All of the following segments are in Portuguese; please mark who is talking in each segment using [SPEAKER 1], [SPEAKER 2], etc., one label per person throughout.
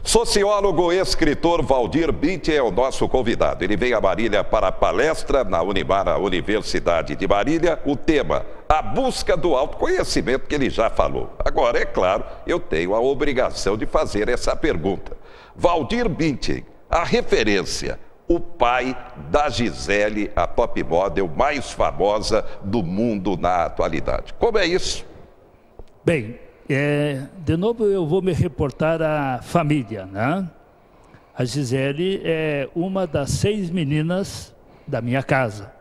[SPEAKER 1] Sociólogo e escritor Valdir Bittig é o nosso convidado. Ele vem a Marília para a palestra na Unimar, a Universidade de Marília. O tema, a busca do autoconhecimento, que ele já falou. Agora, é claro, eu tenho a obrigação de fazer essa pergunta. Valdir Bittig, a referência, o pai da Gisele, a top model mais famosa do mundo na atualidade. Como é isso?
[SPEAKER 2] Bem, de novo eu vou me reportar à família, né? A Gisele é uma das 6 meninas da minha casa.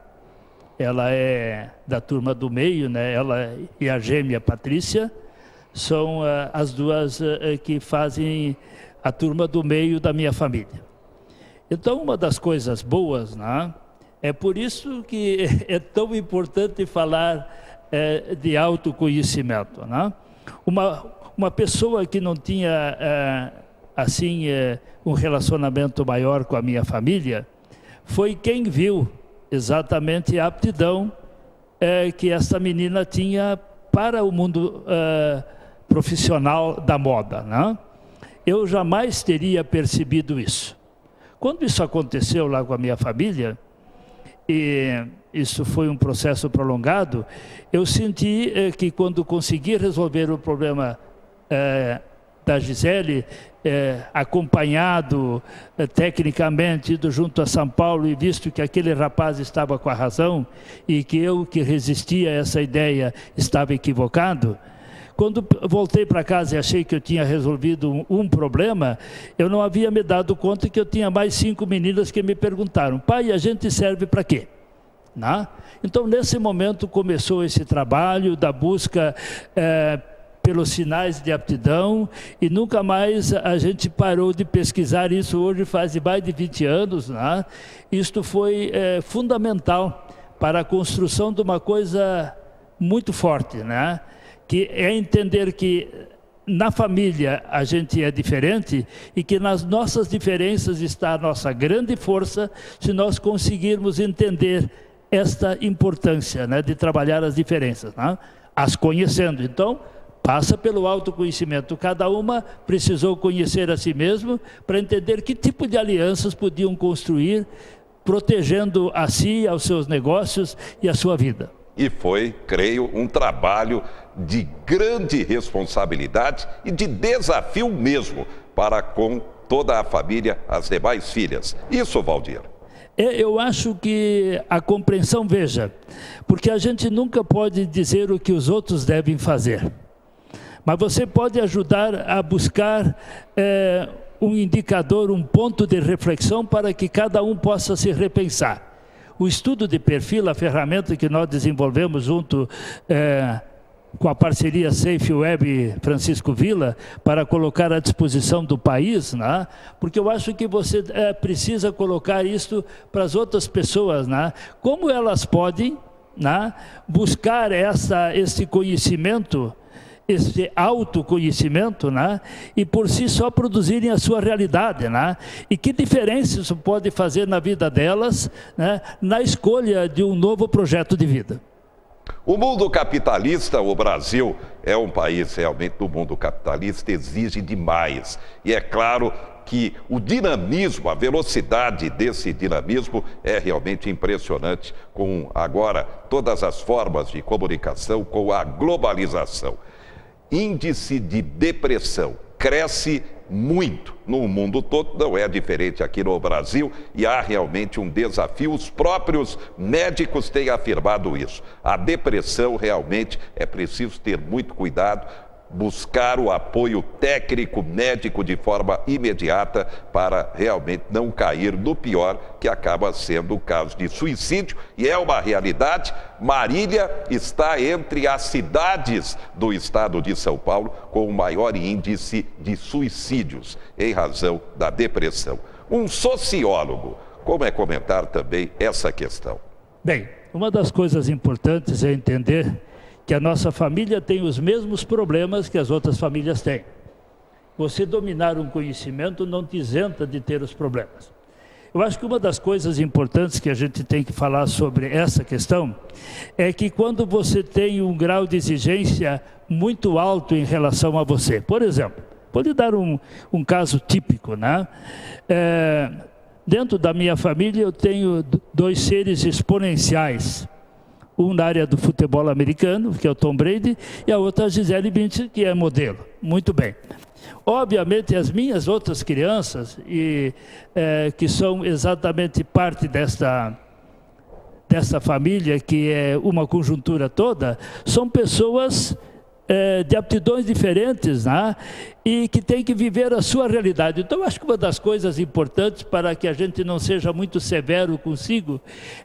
[SPEAKER 2] Ela é da turma do meio, né? Ela e a gêmea Patrícia são as duas que fazem a turma do meio da minha família. Então, uma das coisas boas, né? É por isso que é tão importante falar de autoconhecimento, né? Uma pessoa que não tinha, um relacionamento maior com a minha família, foi quem viu exatamente a aptidão que essa menina tinha para o mundo profissional da moda, né? Eu jamais teria percebido isso. Quando isso aconteceu lá com a minha família, e isso foi um processo prolongado, eu senti que quando consegui resolver o problema da Gisele, acompanhado tecnicamente, ido junto a São Paulo e visto que aquele rapaz estava com a razão e que eu que resistia a essa ideia estava equivocado, quando voltei para casa e achei que eu tinha resolvido um problema, eu não havia me dado conta que eu tinha mais 5 meninas que me perguntaram: pai, a gente serve para quê? Né? Então, nesse momento, começou esse trabalho da busca pelos sinais de aptidão e nunca mais a gente parou de pesquisar isso. Hoje faz mais de 20 anos. Né? Isto foi fundamental para a construção de uma coisa muito forte, né? Que é entender que na família a gente é diferente e que nas nossas diferenças está a nossa grande força se nós conseguirmos entender esta importância, né, de trabalhar as diferenças, né, as conhecendo. Então, passa pelo autoconhecimento. Cada uma precisou conhecer a si mesmo para entender que tipo de alianças podiam construir, protegendo a si, aos seus negócios e a sua vida.
[SPEAKER 1] E foi, creio, um trabalho de grande responsabilidade e de desafio mesmo para com toda a família, as demais filhas. Isso, Valdir?
[SPEAKER 2] Eu acho que a compreensão, veja, porque a gente nunca pode dizer o que os outros devem fazer, mas você pode ajudar a buscar um indicador, um ponto de reflexão para que cada um possa se repensar. O estudo de perfil, a ferramenta que nós desenvolvemos junto com a parceria Safe Web Francisco Villa, para colocar à disposição do país, né? Porque eu acho que você precisa colocar isso para as outras pessoas, né? Como elas podem, né, buscar esse conhecimento, esse autoconhecimento, né? E por si só produzirem a sua realidade, né? E que diferença isso pode fazer na vida delas, né? Na escolha de um novo projeto de vida.
[SPEAKER 1] O mundo capitalista, o Brasil é um país realmente do mundo capitalista, exige demais. E é claro que o dinamismo, a velocidade desse dinamismo é realmente impressionante com agora todas as formas de comunicação, com a globalização. Índice de depressão cresce muito no mundo todo, não é diferente aqui no Brasil, e há realmente um desafio. Os próprios médicos têm afirmado isso. A depressão realmente é preciso ter muito cuidado, buscar o apoio técnico médico de forma imediata para realmente não cair no pior, que acaba sendo o caso de suicídio, e é uma realidade. Marília está entre as cidades do estado de São Paulo com o maior índice de suicídios em razão da depressão. Um sociólogo, como é comentar também essa questão?
[SPEAKER 2] Bem, uma das coisas importantes é entender que a nossa família tem os mesmos problemas que as outras famílias têm. Você dominar um conhecimento não te isenta de ter os problemas. Eu acho que uma das coisas importantes que a gente tem que falar sobre essa questão é que quando você tem um grau de exigência muito alto em relação a você, por exemplo, Vou lhe dar um caso típico, né? Dentro da minha família eu tenho 2 seres exponenciais. Um na área do futebol americano, que é o Tom Brady, e a outra a Gisele Bündchen, que é modelo. Muito bem. Obviamente, as minhas outras crianças, que são exatamente parte dessa família, que é uma conjuntura toda, são pessoas de aptidões diferentes, né? E que tem que viver a sua realidade. Então, acho que uma das coisas importantes para que a gente não seja muito severo consigo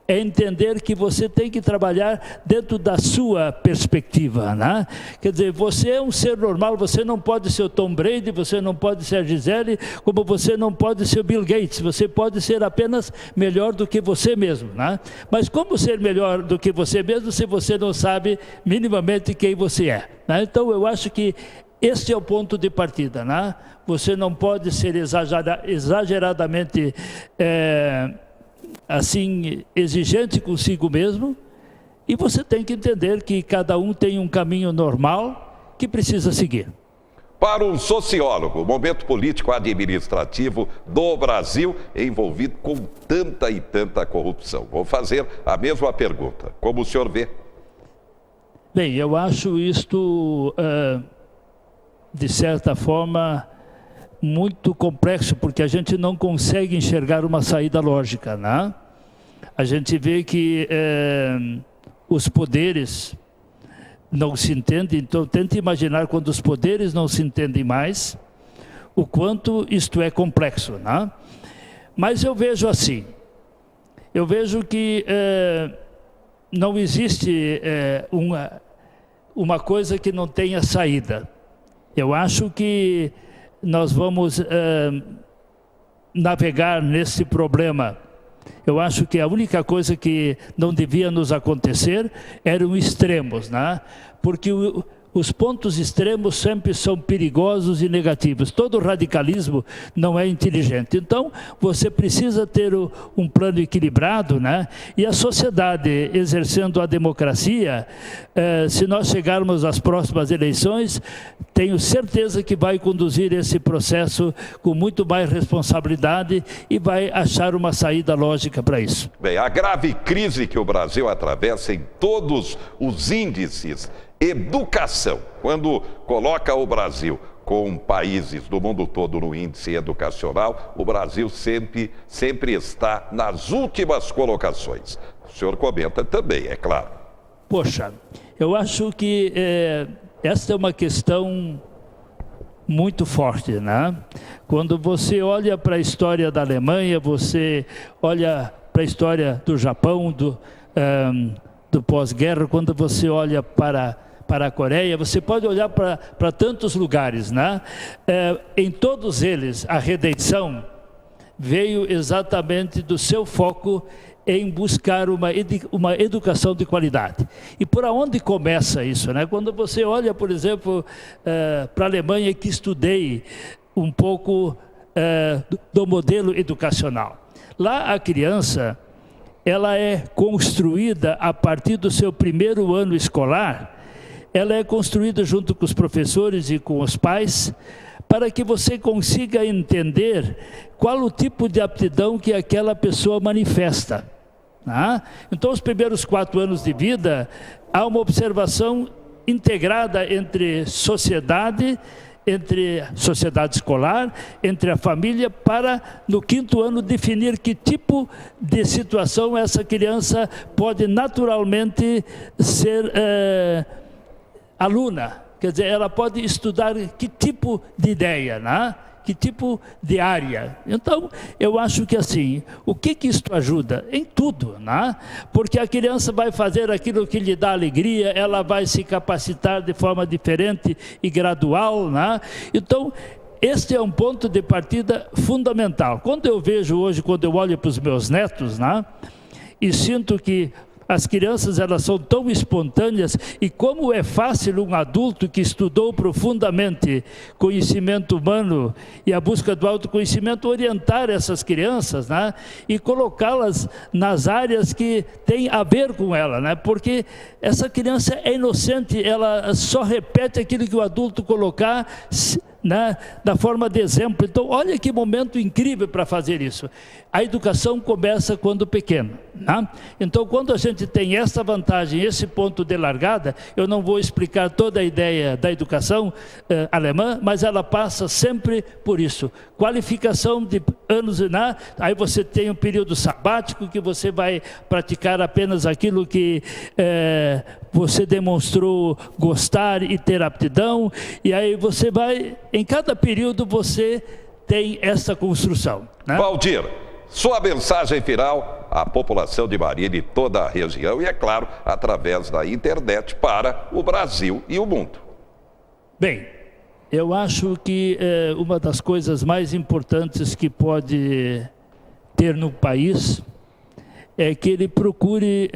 [SPEAKER 2] é entender que você tem que trabalhar dentro da sua perspectiva, né? Quer dizer, você é um ser normal, você não pode ser o Tom Brady, você não pode ser a Gisele, como você não pode ser o Bill Gates, você pode ser apenas melhor do que você mesmo, né? Mas como ser melhor do que você mesmo se você não sabe minimamente quem você é, né? Então, eu acho que este é o ponto de partida, né? Você não pode ser exageradamente assim, exigente consigo mesmo, e você tem que entender que cada um tem um caminho normal que precisa seguir.
[SPEAKER 1] Para um sociólogo, o momento político administrativo do Brasil é envolvido com tanta e tanta corrupção. Vou fazer a mesma pergunta. Como o senhor vê?
[SPEAKER 2] Bem, eu acho isto, de certa forma, muito complexo, porque a gente não consegue enxergar uma saída lógica, né? A gente vê que os poderes não se entendem, então tente imaginar quando os poderes não se entendem mais, o quanto isto é complexo, né? Mas eu vejo assim, eu vejo que não existe uma coisa que não tenha saída. Eu acho que nós vamos navegar nesse problema. Eu acho que a única coisa que não devia nos acontecer eram extremos, né? Porque os pontos extremos sempre são perigosos e negativos. Todo radicalismo não é inteligente. Então, você precisa ter um plano equilibrado, né? E a sociedade, exercendo a democracia, se nós chegarmos às próximas eleições, tenho certeza que vai conduzir esse processo com muito mais responsabilidade e vai achar uma saída lógica para isso.
[SPEAKER 1] Bem, a grave crise que o Brasil atravessa em todos os índices, educação, quando coloca o Brasil com países do mundo todo no índice educacional, o Brasil sempre está nas últimas colocações. O senhor comenta também, é claro.
[SPEAKER 2] Poxa, eu acho que esta é uma questão muito forte, né? Quando você olha para a história da Alemanha, você olha para a história do Japão, do pós-guerra, quando você olha para a Coreia, você pode olhar para tantos lugares, né? Em todos eles, a redenção veio exatamente do seu foco em buscar uma educação de qualidade. E por onde começa isso, né? Quando você olha, por exemplo, para a Alemanha, que estudei um pouco do modelo educacional. Lá a criança, ela é construída a partir do seu primeiro ano escolar, ela é construída junto com os professores e com os pais, para que você consiga entender qual o tipo de aptidão que aquela pessoa manifesta. Tá? Então, os primeiros 4 anos de vida, há uma observação integrada entre sociedade escolar, entre a família, para no 5º ano definir que tipo de situação essa criança pode naturalmente ser aluna. Quer dizer, ela pode estudar que tipo de ideia, né? Que tipo de área. Então, eu acho que assim, o que isto ajuda? Em tudo, né? Porque a criança vai fazer aquilo que lhe dá alegria, ela vai se capacitar de forma diferente e gradual, né? Então, este é um ponto de partida fundamental. Quando eu vejo hoje, quando eu olho para os meus netos, né? E sinto que as crianças, elas são tão espontâneas, e como é fácil um adulto que estudou profundamente conhecimento humano e a busca do autoconhecimento orientar essas crianças, né? E colocá-las nas áreas que têm a ver com ela, né? Porque essa criança é inocente, ela só repete aquilo que o adulto colocar né, da forma de exemplo. Então, olha que momento incrível para fazer isso. A educação começa quando pequeno, né? Então, quando a gente tem essa vantagem, esse ponto de largada, eu não vou explicar toda a ideia da educação alemã, mas ela passa sempre por isso. Qualificação de anos, né? Aí você tem um período sabático que você vai praticar apenas aquilo que você demonstrou gostar e ter aptidão, e aí você vai, em cada período você tem essa construção, né?
[SPEAKER 1] Valdir, sua mensagem final à população de Marília e toda a região, e é claro, através da internet para o Brasil e o mundo.
[SPEAKER 2] Bem, eu acho que uma das coisas mais importantes que pode ter no país é que ele procure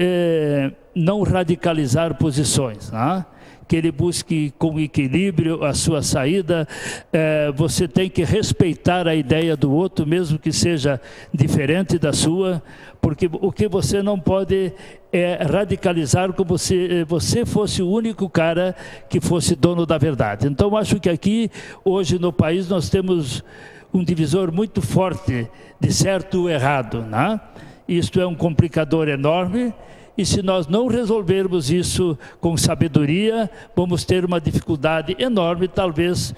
[SPEAKER 2] não radicalizar posições, né? Que ele busque com equilíbrio a sua saída. Você tem que respeitar a ideia do outro, mesmo que seja diferente da sua, porque o que você não pode é radicalizar como se você fosse o único cara que fosse dono da verdade. Então, acho que aqui, hoje no país, nós temos um divisor muito forte de certo e errado, né? Isto é um complicador enorme, e se nós não resolvermos isso com sabedoria, vamos ter uma dificuldade enorme, talvez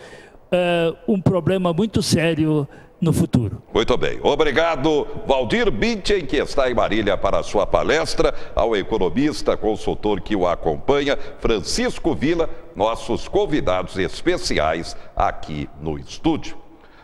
[SPEAKER 2] um problema muito sério no futuro.
[SPEAKER 1] Muito bem. Obrigado, Valdir Binchen, que está em Marília para a sua palestra, ao economista, consultor que o acompanha, Francisco Villa, nossos convidados especiais aqui no estúdio.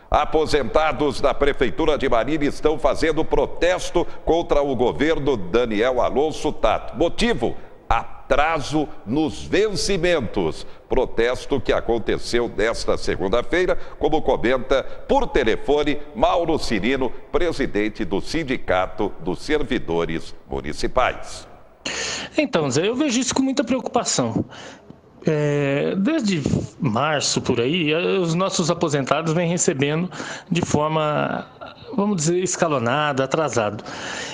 [SPEAKER 1] Aposentados da Prefeitura de Marília estão fazendo protesto contra o governo Daniel Alonso Tato. Motivo? Atraso nos vencimentos. Protesto que aconteceu nesta segunda-feira, como comenta por telefone Mauro Cirino, presidente do Sindicato dos Servidores Municipais.
[SPEAKER 3] Então, Zé, eu vejo isso com muita preocupação. Desde março, por aí, os nossos aposentados vêm recebendo de forma, vamos dizer, escalonada, atrasado.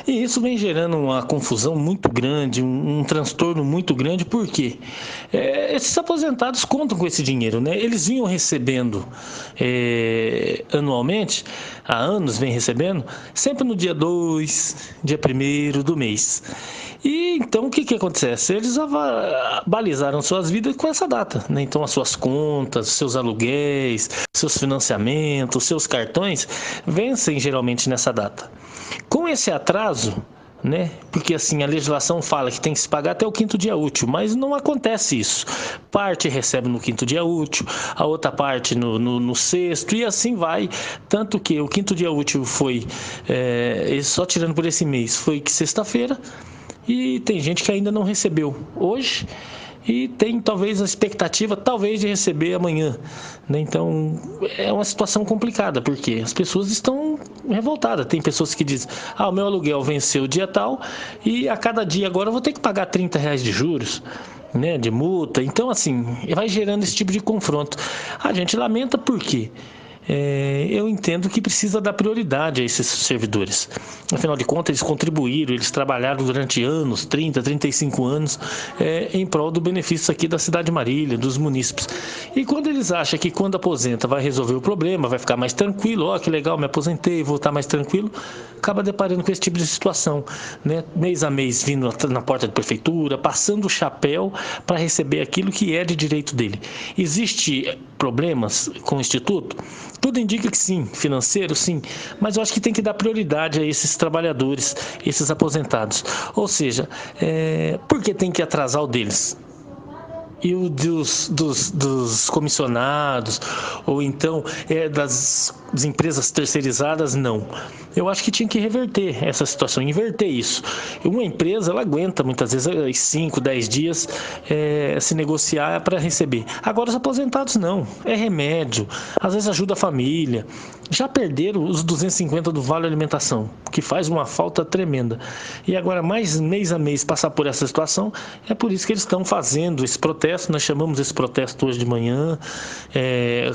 [SPEAKER 3] E isso vem gerando uma confusão muito grande, um transtorno muito grande, porque esses aposentados contam com esse dinheiro, né? Eles vinham recebendo anualmente, há anos vem recebendo, sempre no dia 2, dia 1º do mês. E então o que acontece? Eles balizaram suas vidas com essa data, né? Então as suas contas, seus aluguéis, seus financiamentos, seus cartões vencem geralmente nessa data. Com esse atraso, né? Porque assim a legislação fala que tem que se pagar até o 5º dia útil, mas não acontece isso. Parte recebe no 5º dia útil, a outra parte no 6º, e assim vai. Tanto que o 5º dia útil foi, só tirando por esse mês, foi que sexta-feira. E tem gente que ainda não recebeu hoje e tem talvez a expectativa de receber amanhã, né? Então é uma situação complicada, porque as pessoas estão revoltadas. Tem pessoas que dizem, o meu aluguel venceu dia tal e a cada dia agora eu vou ter que pagar R$30 de juros, né, de multa. Então assim, vai gerando esse tipo de confronto. A gente lamenta porque eu entendo que precisa dar prioridade a esses servidores. Afinal de contas, eles contribuíram, eles trabalharam durante anos, 30, 35 anos, em prol do benefício aqui da cidade de Marília, dos munícipes. E quando eles acham que quando aposenta vai resolver o problema, vai ficar mais tranquilo, que legal, me aposentei, vou estar mais tranquilo, acaba deparando com esse tipo de situação, né? Mês a mês vindo na porta da prefeitura, passando o chapéu para receber aquilo que é de direito dele. Existem problemas com o Instituto? Tudo indica que sim, financeiro sim, mas eu acho que tem que dar prioridade a esses trabalhadores, esses aposentados. Ou seja, por que tem que atrasar o deles? E o dos comissionados, ou então das empresas terceirizadas, não. Eu acho que tinha que reverter essa situação, inverter isso. Uma empresa, ela aguenta muitas vezes 5, 10 dias se negociar para receber. Agora os aposentados não, é remédio, às vezes ajuda a família. Já perderam os 250 do Vale Alimentação, que faz uma falta tremenda. E agora mais mês a mês passar por essa situação, é por isso que eles estão fazendo esse protesto. Nós chamamos esse protesto hoje de manhã,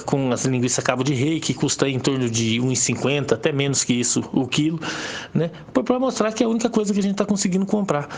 [SPEAKER 3] com as linguiças cabo de rei, que custa em torno de R$ 1,50, até menos que isso o quilo, né? Para mostrar que é a única coisa que a gente está conseguindo comprar.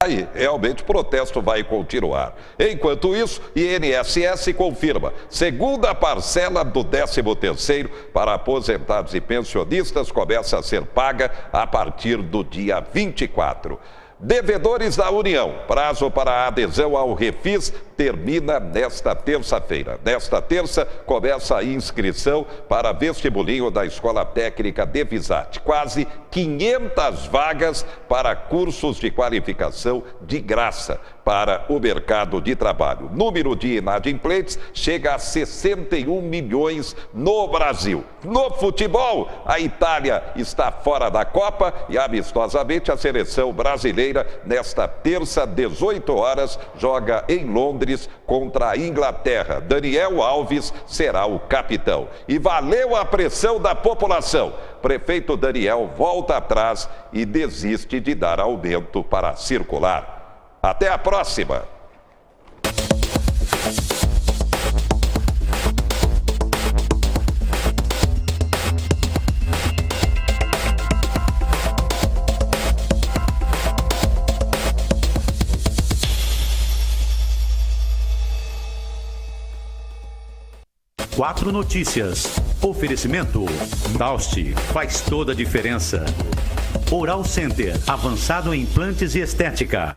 [SPEAKER 1] Aí, realmente, o protesto vai continuar. Enquanto isso, INSS confirma, segunda parcela do 13º para aposentados e pensionistas começa a ser paga a partir do dia 24. Devedores da União, prazo para a adesão ao Refis termina nesta terça-feira. Nesta terça, começa a inscrição para vestibulinho da Escola Técnica de Visate. Quase 500 vagas para cursos de qualificação de graça para o mercado de trabalho. Número de inadimplentes chega a 61 milhões no Brasil. No futebol, a Itália está fora da Copa e, amistosamente, a seleção brasileira, nesta terça, 18 horas, joga em Londres contra a Inglaterra. Daniel Alves será o capitão. E valeu a pressão da população. Prefeito Daniel volta atrás e desiste de dar aumento para circular. Até a próxima!
[SPEAKER 4] Quatro Notícias. Oferecimento. Taust faz toda a diferença. Oral Center, avançado em implantes e estética.